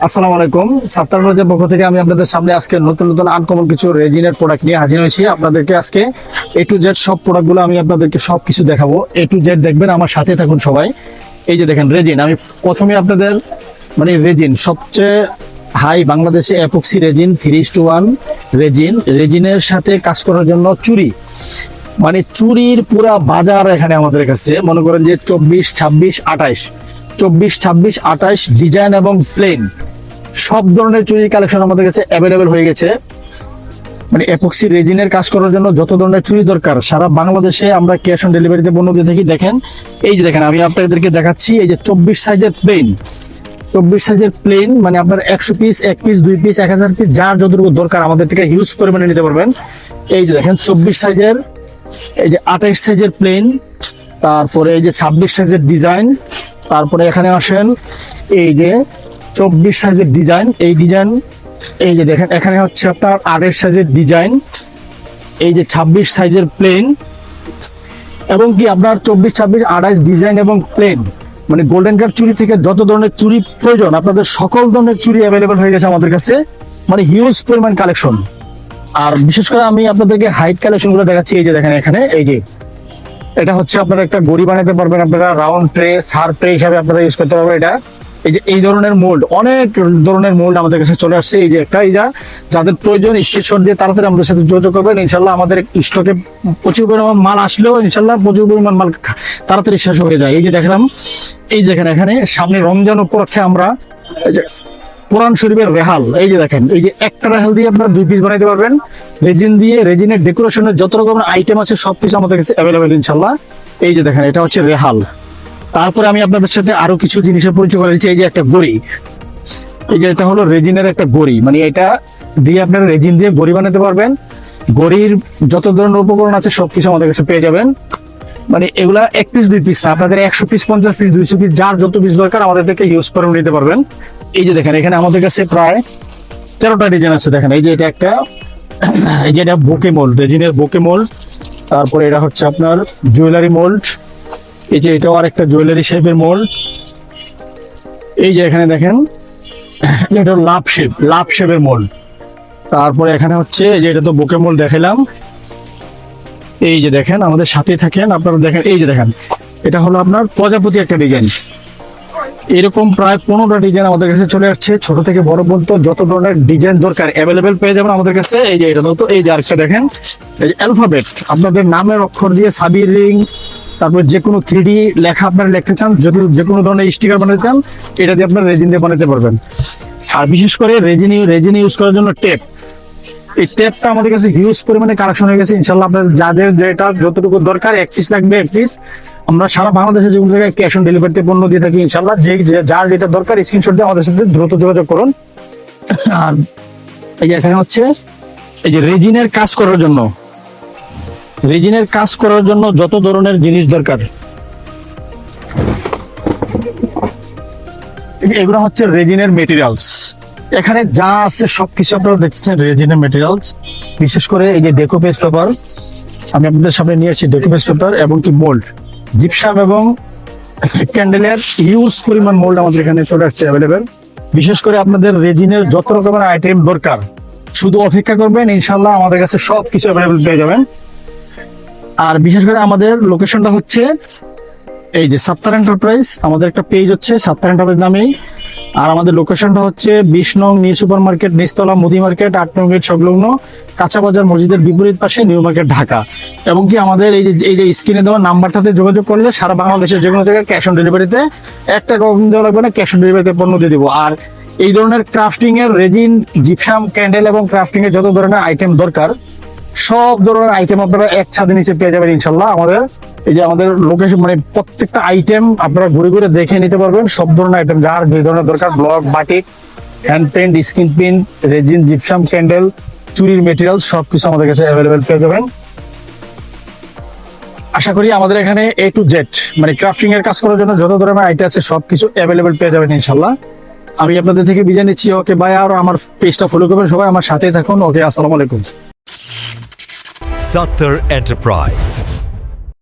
আসসালামু আলাইকুম। সাত্তার ব্লগের পক্ষ থেকে আমি আপনাদের সামনে আজকে নতুন নতুন আনকমন কিছু রেজিনের প্রোডাক্ট নিয়ে হাজির হয়েছি। আপনাদেরকে আজকে এ টু জেড সব প্রোডাক্টগুলো আমি আপনাদেরকে সবকিছু দেখাবো। এ টু জেড দেখবেন, আমার সাথে থাকুন সবাই। এই যে দেখেন রেজিন, আমি প্রথমে আপনাদের রেজিন সবচেয়ে হাই বাংলাদেশে এপক্সি রেজিন 3:1 রেজিনের সাথে কাজ করার জন্য চুরি, চুরির পুরা বাজার এখানে আমাদের কাছে। মনে করেন যে 24, 26, 28 ডিজাইন এবং প্লেন সব ধরনের চুরির কালেকশন আমাদের কাছে অ্যাভেলেবেল হয়ে গেছে। এপক্সি রেজিনের কাজ করার জন্য যত ধরনের চুরি দরকার সারা বাংলাদেশে আমরা ক্যাশ অন ডেলিভারিতে পণ্য দিয়ে থাকি। দেখেন, এই যে দেখেন, আমি আপনাদেরকে দেখাচ্ছি। এই যে 24 সাইজের প্লেন, আপনার 100 পিস, 1 পিস, 2 পিস, 1000 পিস, যার যতটুকু দরকার আমাদের থেকে হিউজ পরিমাণে নিতে পারবেন। এই যে দেখেন 24 সাইজের, এই যে 28 সাইজের প্লেন, তারপরে এই যে 26 সাইজের ডিজাইন, তারপরে এখানে আসেন এই যে 24 সাইজের ডিজাইন, এই ডিজাইন, এই যে দেখেন এখানে হচ্ছে আপনার 28 সাইজের ডিজাইন, এই যে 26 সাইজের প্লেন, এবং কি আপনার 24, 26, 28 ডিজাইন এবং প্লেন, গোল্ডেন কার্ড চুরি থেকে যত ধরনের চুরি প্রয়োজন আপনাদের সকল ধরনের চুরি অ্যাভেলেবেল হয়ে গেছে আমাদের কাছে। হিউজ পরিমাণ কালেকশন। আর বিশেষ করে আমি আপনাদেরকে হাইট কালেকশন গুলো দেখাচ্ছি। এই যে দেখেন এখানে, এই যে এটা হচ্ছে আপনারা একটা গড়ি বানাতে পারবেন, আপনারা রাউন্ড ট্রে, সার ট্রে হিসাবে আপনারা ইউজ করতে পারবেন। এটা এই যে এই ধরনের মোল্ড, অনেক ধরনের মোল্ড আমাদের কাছে চলে আসছে। এই যে একটা, এই যাদের প্রয়োজন স্ক্রিনশট দিয়ে তাড়াতাড়ি আমাদের সাথে যোগাযোগ করবেন। ইনশাল্লাহ আমাদের স্টকে প্রচুর পরিমাণ মাল আসলেও ইনশাল্লাহ প্রচুর পরিমাণ মাল তাড়াতাড়ি শেষ হয়ে যায়। এই যে দেখলাম, এই দেখেন এখানে সামনে রমজান উপলক্ষে আমরা এই যে কোরআন শরীফের রেহাল, এই যে দেখেন, এই যে একটা রেহাল দিয়ে আপনারা 2 পিস বানাইতে পারবেন। রেজিন দিয়ে রেজিনের ডেকোরেশনের যত রকমের আইটেম আছে সবকিছু আমাদের কাছে অ্যাভেলেবেল ইনশাল্লাহ। এই যে দেখেন, এটা হচ্ছে রেহাল। তারপরে আমি আপনাদের সাথে আরো কিছু জিনিসের পরিচয় করে দিচ্ছি। এই যে একটা গড়ি, এই যে এটা হলো রেজিনের একটা গড়ি, এটা দিয়ে আপনারা রেজিন দিয়ে গড়ি বানাতে পারবেন। গড়ির যত ধরনের উপকরণ আছে সবকিছু আমাদের কাছে পেয়ে যাবেন। এগুলা 1 পিস 2 পিস না, আপনাদের 100 পিস, 50 পিস, 200 পিস, যার যত পিস দরকার আমাদের থেকে ইউজ করে নিতে পারবেন। এই যে দেখেন এখানে আমাদের কাছে প্রায় 13টা ডিজাইন আছে। দেখেন এই যে এটা একটা, এই যে এটা বোকে মোল্ড, রেজিনের বোকে মোল্ড। তারপরে এটা হচ্ছে আপনার জুয়েলারি মোল্ড। এই যে এটাও আরেকটা জুয়েলারি শেপের মোল্ড। এই যে এখানে দেখেন এটা লাভ শেপের মোল্ড। তারপরে এখানে হচ্ছে এই যে এটা তো বোকে মোল্ড দেখালাম। এই যে দেখেন, আমাদের সাথে থাকেন আপনারা। দেখেন এই যে দেখেন, এটা হলো আপনার প্রজাপতি একটা ডিজাইন। এরকম প্রায় 15টা ডিজাইন আমাদের কাছে চলে আসছে। ছোট থেকে বড় পর্যন্ত যত ধরনের ডিজাইন দরকার অ্যাভেলেবেল পেয়ে যাবেন আমাদের কাছে। এই যে এটা তো, এই যে আরেকটা দেখেন, এই যে অ্যালফাবেট, আপনাদের নামের অক্ষর দিয়ে সাবির রিং, তারপর যে কোনো 3D লেখা আপনারা লিখতে চান, যদি যে কোনো ধরনের স্টিকার বানাতে চান, এটা দিয়ে আপনারা রেজিন দিয়ে বানাতে পারবেন। আর বিশেষ করে রেজিন ইউজ করার জন্য টেপ, এই টেপটা আমাদের কাছে হিউজ পরিমাণে কালেকশন হয়ে গেছে। ইনশাল্লাহ আপনাদের যাদের যেটা যতটুকু দরকার, 1 পিস লাগবে 1 পিস, আমরা সারা বাংলাদেশে যে কোনো জায়গায় ক্যাশ অন ডেলিভারিতে পণ্য দিয়ে থাকি। ইনশাল্লাহ যার যেটা দরকার স্ক্রিনশট দিয়ে আমাদের সাথে দ্রুত যোগাযোগ করুন। আর এই যে এখানে হচ্ছে এই যে রেজিনের কাজ করার জন্য যত ধরনের জিনিস দরকার, এগুলো হচ্ছে রেজিনের মেটেরিয়ালস। এখানে যা আছে সবকিছু আপনারা দেখতেছেন রেজিনের মেটেরিয়ালস। বিশেষ করে এই যে ডেকোপেজ পেপার, আমি আপনাদের সামনে নিয়ে আসছি ডেকোপেজ পেপার এবং কি মোল্ড, জিপসাম এবং ক্যান্ডেলের হিউজ পরিমাণ মোল্ড আমাদের এখানে চলে আসছে অ্যাভেলেবেল। বিশেষ করে আপনাদের রেজিনের যত রকমের আইটেম দরকার শুধু অপেক্ষা করবেন, ইনশাল্লাহ আমাদের কাছে সবকিছু অ্যাভেলেবেল পেয়ে যাবেন। আর বিশেষ করে আমাদের লোকেশনটা হচ্ছে এই যে সাত্তার এন্টারপ্রাইজ, আমাদের একটা পেজ হচ্ছে সাত্তার এন্টারপ্রাইজ নামেই। আর আমাদের লোকেশনটা হচ্ছে 20 নং নিউ সুপার মার্কেট, নিচতলা মুদি মার্কেট, 8 নং গেট সংলগ্ন কাঁচা বাজার মসজিদের বিপরীত পাশে, নিউ মার্কেট, ঢাকা। এবং কি আমাদের এই যে স্ক্রিনে দেওয়া নাম্বারটাতে যোগাযোগ করলে সারা বাংলাদেশের যে কোনো জায়গায় ক্যাশ অন ডেলিভারিতে 1 টাকা দেওয়া লাগবে না, ক্যাশ অন ডেলিভারিতে পণ্য দিয়ে দিব। আর এই ধরনের ক্রাফটিং এর রেজিন, জিপসাম, ক্যান্ডেল এবং ক্রাফটিং এর যত ধরনের আইটেম দরকার সব ধরনের আইটেম আপনারা এক ছাদের নিচে পেয়ে যাবেন ইনশাল্লাহ। এই যে আমাদের লোকেশন, প্রত্যেকটা আইটেম আপনারা ঘুরে ঘুরে দেখে নিতে পারবেন। সব ধরনের আইটেম যার যে ধরনের দরকার, block, batik, hand paint, screen print, resin, gypsum, candle, চুরির মেটেরিয়াল সবকিছু আমাদের কাছে অ্যাভেলেবেল পেয়ে যাবেন। আশা করি আমাদের এখানে A to Z ক্রাফটিং এর কাজ করার জন্য যত ধরনের আইটেম আছে সবকিছু অ্যাভেলেবেল পেয়ে যাবেন ইনশাল্লাহ। আমি আপনাদের থেকে বিদায় নিচ্ছি। Okay bye. আর আমার পেজটা ফলো করবেন সবাই, আমার সাথেই থাকুন। ওকে, আসসালামু আলাইকুম। Saattar Enterprise